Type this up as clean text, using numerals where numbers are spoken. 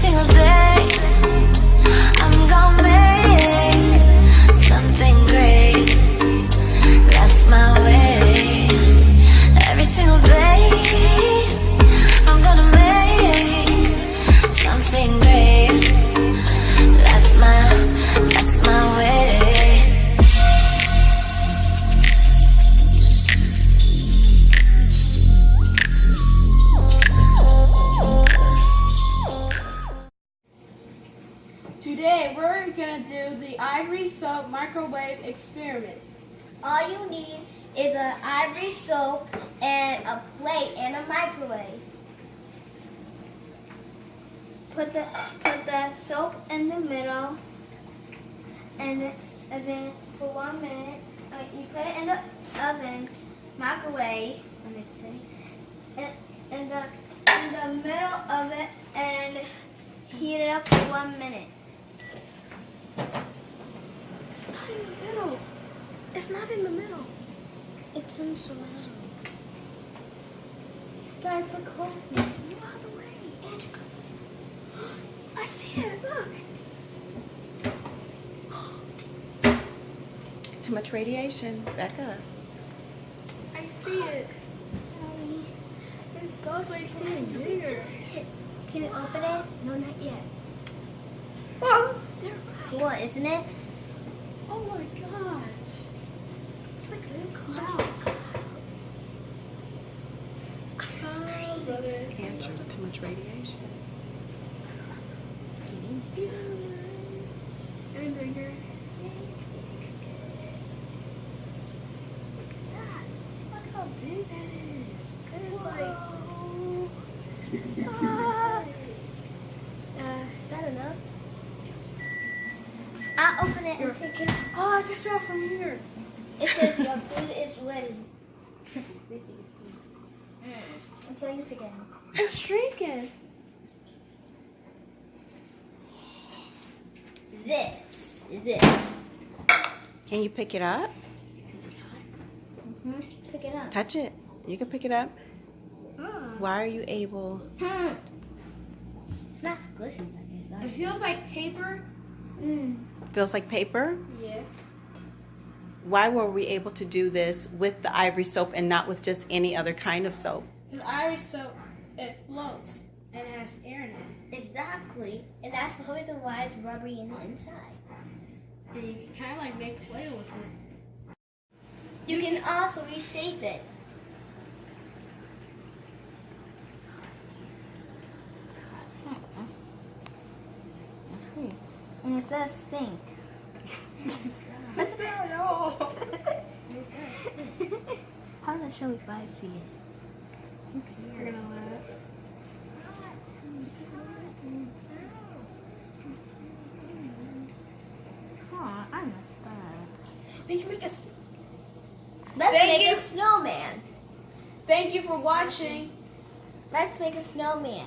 single day, I'm gonna make something great. That's my way. Every single day, I'm gonna make something great. That's my way. Today we're going to do the Ivory Soap microwave experiment. All you need is an Ivory Soap and a plate and a microwave. Put the soap in the middle, and then for 1 minute, you put it in the oven, microwave. Let me see. In the middle of it, and heat it up for 1 minute. It's not in the middle. It's not in the middle. It turns around. Guys, look close to me. Move out of the way. Andrew, I see it. Look. Too much radiation. Back up. I see it. It's bubbly. It's bigger. Can you open it? No, not yet. Oh, they're Cool, isn't it? Oh my gosh. It's like a cloud. Andrew, too much radiation. It's getting bigger. And bigger. Look at that. Look how big that is. That is Whoa. Is that enough? I'll open it and take it. Oh, I can smell from here. It says your food is ready. Until you take it out. It's shrinking. This is it. Can you pick it up? Pick it up. Touch it. You can pick it up. Why are you able? It's not squishy like It feels like paper. Feels like paper? Yeah. Why were we able to do this with the Ivory Soap and not with just any other kind of soap? The Ivory Soap, it floats and it has air in it. Exactly. And that's the reason why it's rubbery in the inside. And you can kind of like make play with it. You can also reshape it. And it says stink. How does Shirley 5 see it? You're gonna laugh. Aw, I messed up. They can make Let's Thank make you. a snowman. Thank you for watching. Let's make a snowman.